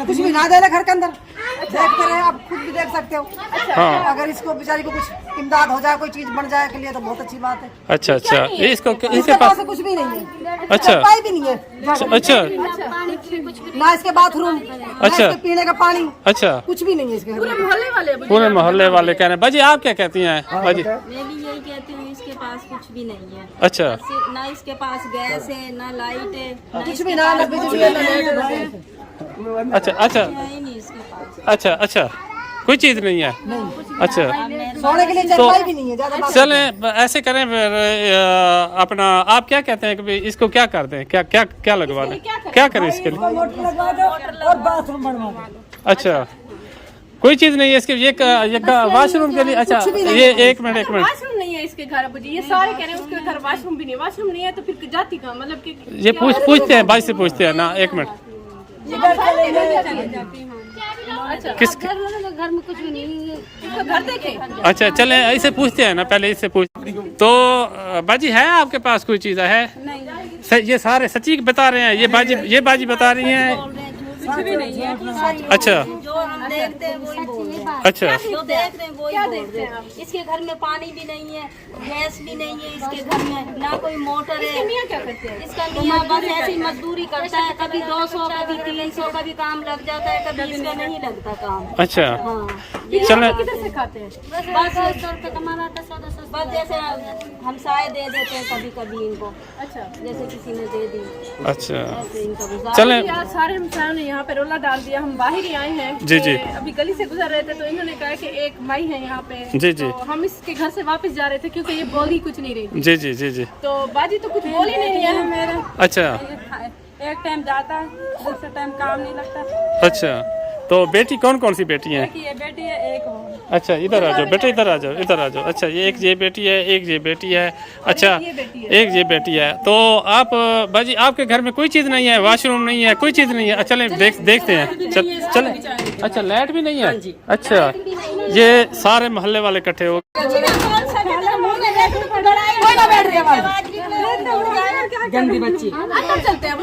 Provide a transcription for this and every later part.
कुछ भी ना देना घर के अंदर, देखते रहे, आप खुद भी देख सकते हो। हाँ। अगर इसको बेचारी को कुछ इमदाद हो जाए, कोई चीज बन जाए के लिए तो बहुत अच्छी बात है। अच्छा अच्छा, ये इसको इसके इसके पास पास कुछ भी नहीं है, अच्छा पाई भी नहीं है। अच्छा ना इसके बाथरूम, ना अच्छा। इसके पीने का पानी, अच्छा, कुछ भी नहीं है इसके घर में। पूरे मोहल्ले वाले कह रहे हैं। बाजी आप क्या कहती हैं बाजी? मैं भी यही कहती हूँ, इसके पास कुछ भी नहीं है। अच्छा ना इसके पास गैस है, ना लाइट है, ना कुछ भी ना, ना बिजली है, ना नेट है। अच्छा अच्छा है ही नहीं इसके पास। अच्छा अच्छा, कोई चीज़ नहीं है। अच्छा सोने के लिए चरपाई भी नहीं है, ज्यादा बात चलें ऐसे करें फिर अपना आप क्या कहते हैं कि भाई इसको क्या कर दें, क्या क्या क्या लगवा दें, क्या करें इसके लिए? मोटर लगवा दो और बाथरूम बनवा दो। अच्छा, कोई चीज़ नहीं है इसके, ये वाशरूम के लिए। अच्छा ये एक मिनट वाशरूम नहीं है इसके घर अबू जी, ये सारे कह रहे हैं उसके घर वाशरूम भी नहीं, वाशरूम नहीं है तो फिर जाती कहाँ, मतलब कि ये पूछते हैं भाई से, पूछते हैं ना, एक मिनट। अच्छा किस घर में कुछ भी नहीं है। इसका घर देखे। अच्छा चलें इससे पूछते हैं ना, पहले इससे पूछ। तो बाजी है आपके पास कोई चीज़ है? ये सारे सच्ची बता रहे हैं, ये बाजी बता रही हैं। कुछ भी नहीं है। अच्छा जो हम देखते हैं वही बोल रहे हैं। अच्छा जो देख रहे हैं वही बोल रहे हैं। इसके घर में पानी भी नहीं है, गैस भी नहीं है इसके घर में, ना कोई मोटर है। मियाँ क्या करते हैं? इसका मियाँ बस ऐसी मजदूरी करता है, कभी 200 कभी 300 का भी काम लग जाता है, कभी इसका नहीं लगता काम। अच्छा हाँ चलें किधर से खाते हैं? बस कमाना था, बस जैसे हमसाए दे देते हैं कभी कभी इनको, अच्छा जैसे किसी ने दे दी अच्छा ऐसे इनका गुजारा। चलें यार सारे हमसायों ने यहाँ पे रोला डाल दिया, हम बाहर ही आए हैं। जी, जी। अभी गली से गुजर रहे थे तो इन्होंने कहा कि एक माई है यहाँ पे। जी, जी। तो हम इसके घर से वापस जा रहे थे क्योंकि ये बोल ही कुछ नहीं रही थी। जी जी जी जी। तो बाजी तो कुछ बोल ही नहीं रही है मेरा। अच्छा एक टाइम जाता है, दूसरे टाइम काम नहीं लगता। अच्छा, तो बेटी कौन कौन सी बेटी है? ये बेटी है, एक वो। अच्छा इधर आ जाओ बेटे, इधर आ जाओ, इधर आ जाओ। अच्छा एक ये बेटी है, एक ये बेटी है। अच्छा एक ये बेटी है। तो आप बाजी आपके घर में कोई चीज़ नहीं है, वाशरूम नहीं है, कोई चीज़ नहीं है? चलें देखते हैं, चलें। अच्छा लाइट भी नहीं है? अच्छा ये सारे मोहल्ले वाले इकट्ठे हो गंदी बच्ची। चलते हैं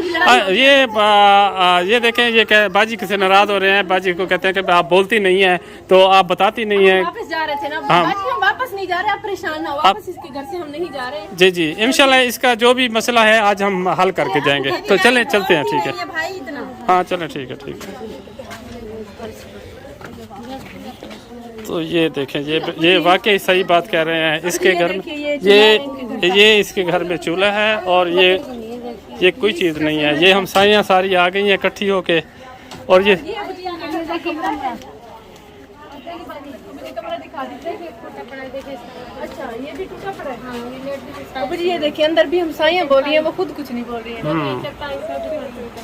ये देखें, ये क्या बाजी किसी नाराज हो रहे हैं, बाजी को कहते हैं कि आप बोलती नहीं है तो आप बताती नहीं है। वापस जा रहे थे ना हाँ। बाजी, हम वापस नहीं जा रहे, आप परेशान ना हो, वापस इसके घर से हम नहीं जा रहे। जी जी इंशाल्लाह इसका जो भी मसला है आज हम हल करके जाएंगे। तो चलते हैं, ठीक है। भाई इतना हाँ चलें ठीक है। तो ये देखें, ये वाकई सही बात कह रहे हैं। इसके घर में ये इसके घर में चूल्हा है और ये कोई चीज़ नहीं है। ये हमसाइयाँ सारी आ गई हैं इकट्ठी होके, और ये अच्छा ये भी टूटा पड़ा है। अब ये देखिए अंदर भी हमसाइयाँ बोल रही है, वो खुद कुछ नहीं बोल रही है।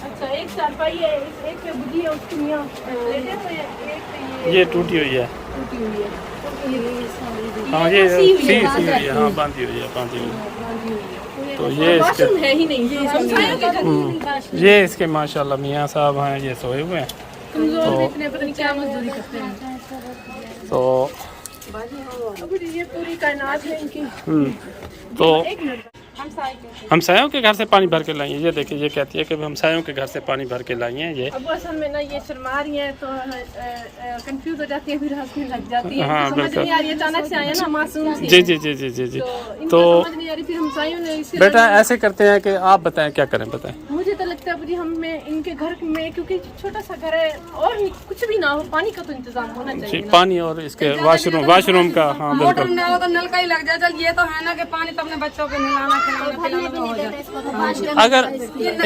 अच्छा एक चारपाई है, एक पे बुढ़ी है, उसकी मियाँ लेटे हुए हैं, एक पे ये टूटी हुई है। टूटी हुई है। हाँ ये सी हुई है, हाँ बांधी हुई है। तो ये इसके वाशरूम है ही नहीं, ये हमसायों के घर। ये इसके माशाल्लाह मियाँ साहब हैं, ये सोए हुए हैं। कमजोर भी इतने, पता नहीं क्या मजदूरी करते हैं। तो अब ये पूरी कायनात है इनकी। तो एक मिनट हमसायों के घर से पानी भर के लाई है। ये देखिए, ये कहती है कि हमसायों के घर से पानी भर के लाई हैं। ये अब असल में ना ये शर्मा रही है तो कंफ्यूज हो जाती है, फिर हंसने लग जाती है। हाँ, तो समझ बिल्कुल। नहीं आ रही है, अचानक से आया ना मासूम सी। जी जी जी जी जी जी। तो तो समझ नहीं आ रही, फिर हमसायों ने इसी बेटा ऐसे करते हैं कि आप बताएं क्या करें, बताएं। मुझे तो लगता है जी हमें इनके घर में, क्योंकि छोटा सा घर है और कुछ भी ना हो, पानी का तो इंतजाम होना जी चाहिए ना। पानी और इसके वाशरूम का। हाँ मोटर बिल्कुल। ना हो तो नल का ही लग जाए। चल ये तो है ना कि पानी तो अपने बच्चों को नहलाना खिलाना तो हो जाए। अगर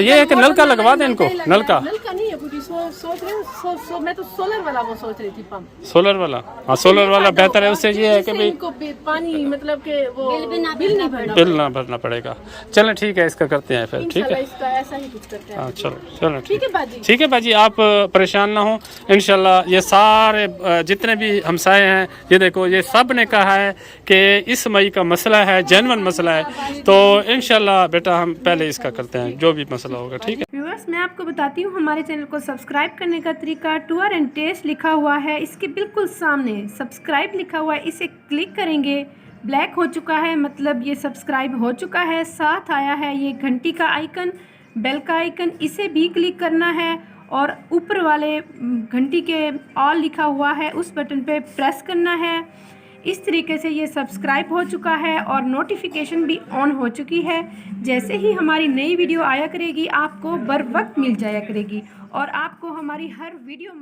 ये है कि नलका लगवा दें इनको, नलका नलका नहीं है पूरी, सोच रही हूँ मैं तो सोलर वाला वो सोच रही थी पंप। सोलर वाला। हाँ सोलर वाला बेहतर है, उससे ये है कि भाई इनको पानी मतलब के वो बिल नहीं भरना, बिल ना भरना पड़ेगा। चलें ठीक है, इसका करते हैं फिर। ठीक इंशाल्लाह है इसका ऐसा ही कुछ करते हैं। हाँ चलो ठीक है बाजी। ठीक है बाजी, आप परेशान ना हो। इंशाल्लाह ये सारे जितने भी हमसाए हैं, ये देखो ये सब ने कहा है कि इस मई का मसला है, जेन्युइन मसला है। तो इंशाल्लाह बेटा हम पहले इसका करते हैं जो भी मसला होगा। ठीक है व्यूअर्स, मैं आपको बताती हूँ हमारे चैनल को सब्सक्राइब करने का तरीका। टूर एंड टेस्ट लिखा हुआ है, इसके बिल्कुल सामने सब्सक्राइब लिखा हुआ है, इसे क्लिक करेंगे। ब्लैक हो चुका है, मतलब ये सब्सक्राइब हो चुका है। साथ आया है ये घंटी का आइकन, बेल का आइकन, इसे भी क्लिक करना है और ऊपर वाले घंटी के ऑल लिखा हुआ है उस बटन पे प्रेस करना है। इस तरीके से ये सब्सक्राइब हो चुका है और नोटिफिकेशन भी ऑन हो चुकी है। जैसे ही हमारी नई वीडियो आया करेगी आपको बर वक्त मिल जाया करेगी और आपको हमारी हर वीडियो